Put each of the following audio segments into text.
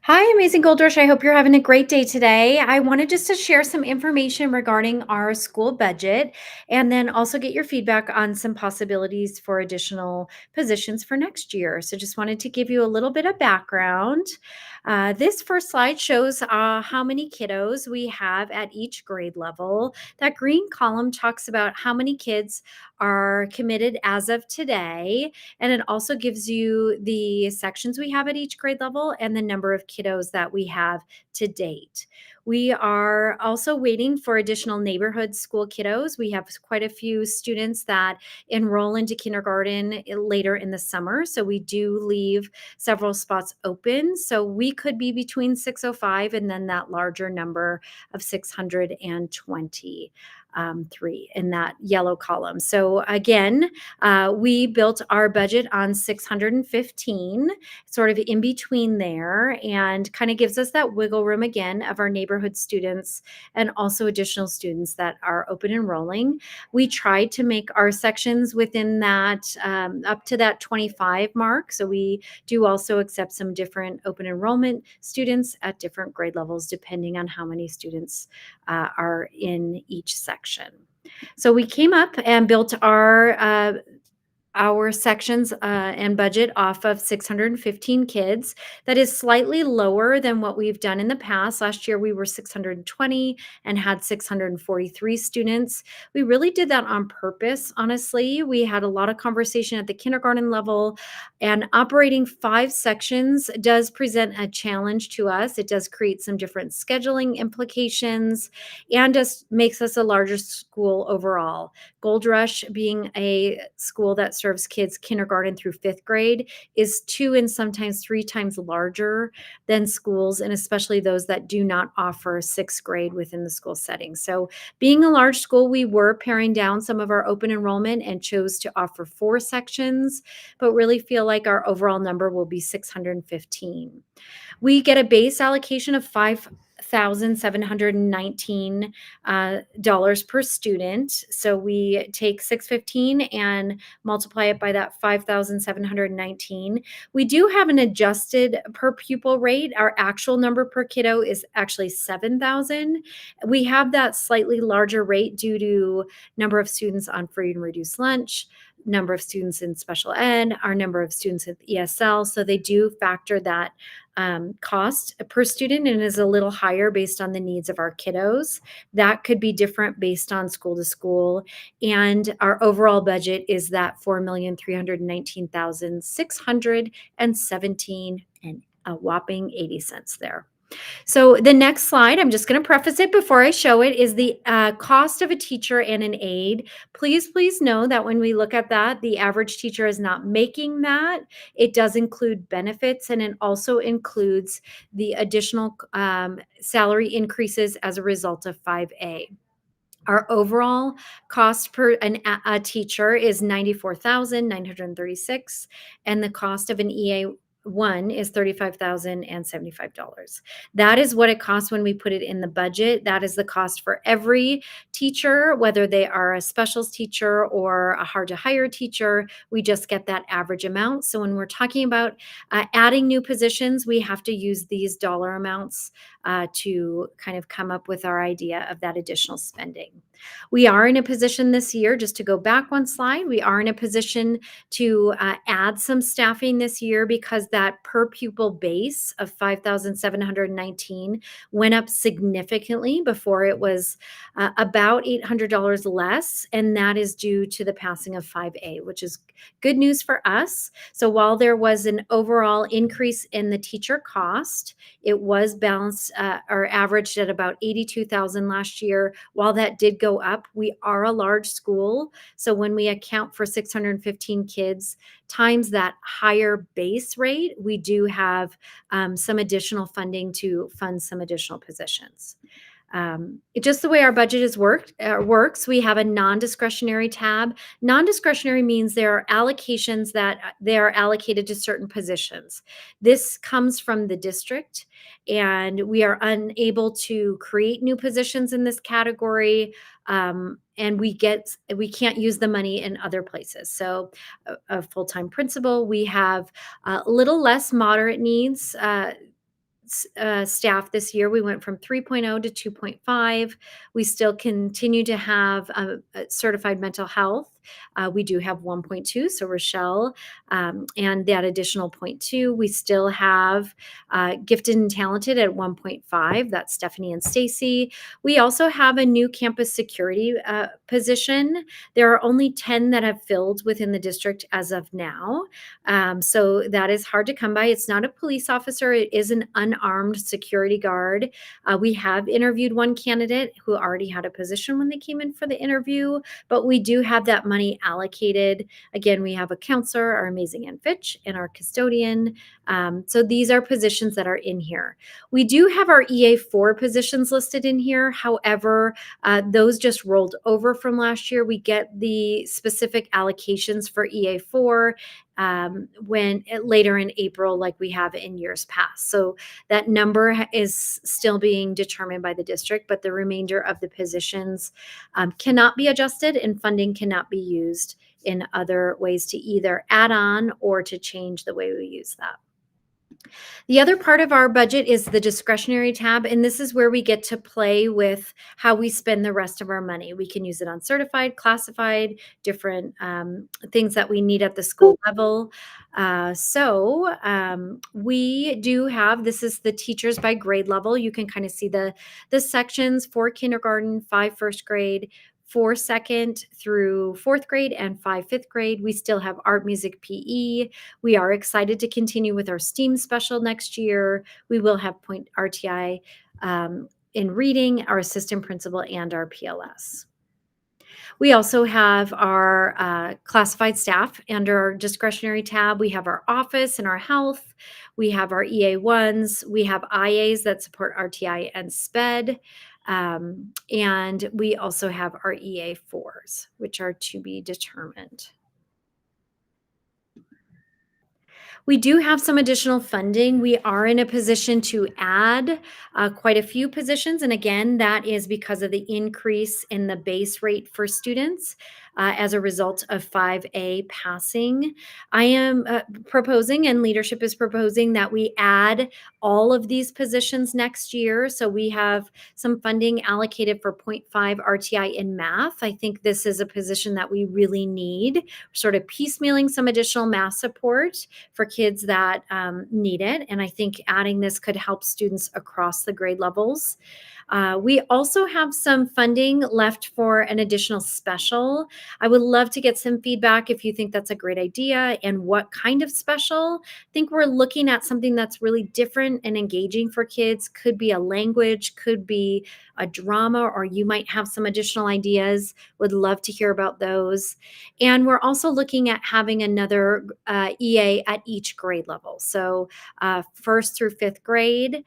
Hi, Amazing Gold Rush. I hope you're having a great day today. I wanted just to share some information regarding our school budget and then also get your feedback on some possibilities for additional positions for next year. So, just wanted to give you a little bit of background. This first slide shows how many kiddos we have at each grade level. That green column talks about how many kids are committed as of today, and it also gives you the sections we have at each grade level and the number of kiddos that we have to date. We are also waiting for additional neighborhood school kiddos. We have quite a few students that enroll into kindergarten later in the summer. So we do leave several spots open. So we could be between 605 and then that larger number of 620. Three in that yellow column. So again, we built our budget on 615, sort of in between there, and kind of gives us that wiggle room again of our neighborhood students and also additional students that are open enrolling. We tried to make our sections within that up to that 25 mark. So we do also accept some different open enrollment students at different grade levels, depending on how many students are in each section. So we came up and built our sections and budget off of 615 kids. That is slightly lower than what we've done in the past. Last year we were 620 and had 643 students. We really did that on purpose, honestly. We had a lot of conversation at the kindergarten level, and operating 5 sections does present a challenge to us. It does create some different scheduling implications and just makes us a larger school overall. Gold Rush, being a school that serves kids kindergarten through 5th grade, is 2 and sometimes 3 times larger than schools, and especially those that do not offer 6th grade within the school setting. So, being a large school, we were paring down some of our open enrollment and chose to offer 4 sections, but really feel like our overall number will be 615. We get a base allocation of $5,719 dollars per student. So we take 615 and multiply it by that 5,719. We do have an adjusted per pupil rate. Our actual number per kiddo is actually 7,000. We have that slightly larger rate due to number of students on free and reduced lunch, number of students in special ed, our number of students at ESL. So they do factor that cost per student and is a little higher based on the needs of our kiddos. That could be different based on school to school. And our overall budget is that 4,319,617 and a whopping 80 cents there. So the next slide, I'm just going to preface it before I show it, is the cost of a teacher and an aide. Please know that when we look at that, the average teacher is not making that. It does include benefits, and it also includes the additional salary increases as a result of 5A. Our overall cost per a teacher is 94,936, and the cost of an EA1 is $35,075. That is what it costs when we put it in the budget. That is the cost for every teacher, whether they are a specials teacher or a hard to hire teacher. We just get that average amount. So when we're talking about adding new positions, we have to use these dollar amounts to kind of come up with our idea of that additional spending. We are in a position this year, just to go back one slide, we are in a position to add some staffing this year because that per pupil base of 5,719 went up significantly. Before it was about $800 less, and that is due to the passing of 5A, which is good news for us. So while there was an overall increase in the teacher cost, it was balanced or averaged at about 82,000 last year. While that did go up, we are a large school. So when we account for 615 kids times that higher base rate, we do have some additional funding to fund some additional positions. Just the way our budget is works, we have a non-discretionary tab. Non-discretionary means there are allocations that they are allocated to certain positions. This comes from the district, and we are unable to create new positions in this category. And we can't use the money in other places. So, a full-time principal, we have a little less moderate needs. staff this year. We went from 3.0 to 2.5. We still continue to have certified mental health. We do have 1.2, so Rochelle, and that additional point 0.2. We still have gifted and talented at 1.5. That's Stephanie and Stacy. We also have a new campus security position. There are only 10 that have filled within the district as of now. So that is hard to come by. It's not a police officer, it is an unarmed security guard. We have interviewed one candidate who already had a position when they came in for the interview, but we do have that money allocated. Again, we have a counselor, our amazing Ann Fitch, and our custodian. So these are positions that are in here. We do have our EA4 positions listed in here. However, those just rolled over from last year. We get the specific allocations for EA4 when later in April, like we have in years past. So that number is still being determined by the district, but the remainder of the positions cannot be adjusted, and funding cannot be used in other ways to either add on or to change the way we use that. The other part of our budget is the discretionary tab, and this is where we get to play with how we spend the rest of our money. We can use it on certified, classified, different things that we need at the school level. We do have, this is the teachers by grade level. You can kind of see the sections for kindergarten, 5 first grade, 4 second through 4th grade, and 5 fifth grade. We still have art, music, PE. We are excited to continue with our STEAM special next year. We will have point RTI in reading, our assistant principal, and our PLS. We also have our classified staff under our discretionary tab. We have our office and our health. We have our EA1s. We have IAs that support RTI and SPED. And we also have our EA4s, which are to be determined. We do have some additional funding. We are in a position to add quite a few positions. And again, that is because of the increase in the base rate for students as a result of 5A passing. I am proposing, and leadership is proposing, that we add all of these positions next year. So we have some funding allocated for 0.5 RTI in math. I think this is a position that we really need. We're sort of piecemealing some additional math support for kids that need it. And I think adding this could help students across the grade levels. We also have some funding left for an additional special. I would love to get some feedback if you think that's a great idea and what kind of special. I think we're looking at something that's really different and engaging for kids. Could be a language, could be a drama, or you might have some additional ideas. Would love to hear about those. And we're also looking at having another EA at each grade level. So 1st through 5th grade,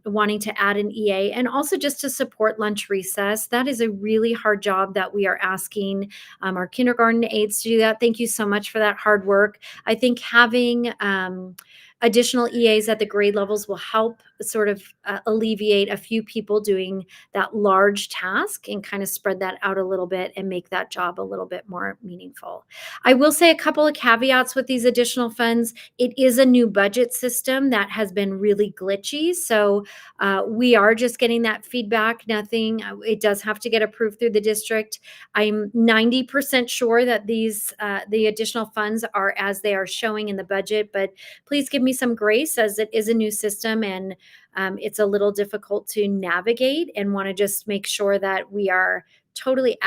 wanting to add an EA, and also just to support lunch recess. That is a really hard job that we are asking our kindergarten aides to do that. Thank you so much for that hard work. I think having additional EAs at the grade levels will help sort of alleviate a few people doing that large task and kind of spread that out a little bit and make that job a little bit more meaningful. I will say a couple of caveats with these additional funds. It is a new budget system that has been really glitchy. So we are just getting that feedback. Nothing, it does have to get approved through the district. I'm 90% sure that these, the additional funds are as they are showing in the budget, but please give me some grace as it is a new system and it's a little difficult to navigate, and want to just make sure that we are totally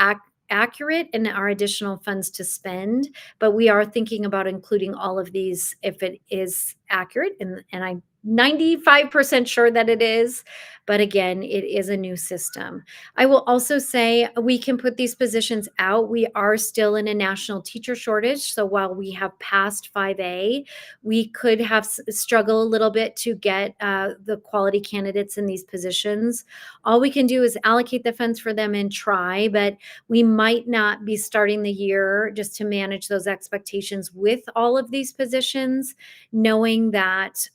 accurate in our additional funds to spend. But we are thinking about including all of these if it is accurate, and I'm 95% sure that it is. But again, it is a new system. I will also say we can put these positions out. We are still in a national teacher shortage. So while we have passed 5A, we could have struggle a little bit to get the quality candidates in these positions. All we can do is allocate the funds for them and try, but we might not be starting the year just to manage those expectations with all of these positions, knowing that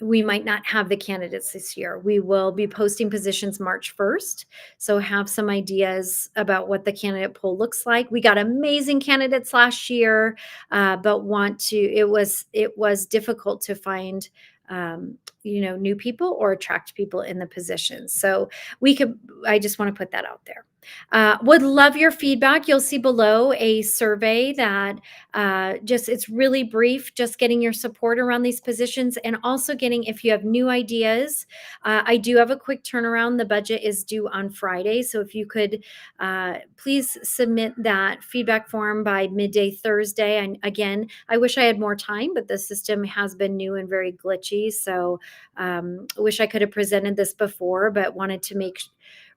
we might not have the candidates this year. We will be posting positions March 1st. So have some ideas about what the candidate pool looks like. We got amazing candidates last year, but it was difficult to find new people or attract people in the positions. So I just want to put that out there. Would love your feedback. You'll see below a survey that it's really brief, just getting your support around these positions, and also getting, if you have new ideas. I do have a quick turnaround. The budget is due on Friday. So if you could please submit that feedback form by midday Thursday. And again, I wish I had more time, but the system has been new and very glitchy. So I wish I could have presented this before, but wanted to make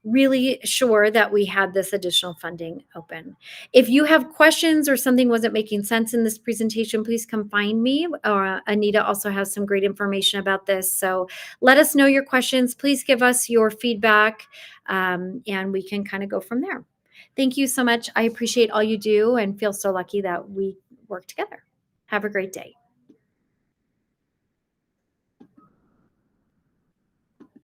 really sure that we had this additional funding open. If you have questions or something wasn't making sense in this presentation, please come find me. Anita also has some great information about this. So let us know your questions. Please give us your feedback, and we can kind of go from there. Thank you so much. I appreciate all you do and feel so lucky that we work together. Have a great day.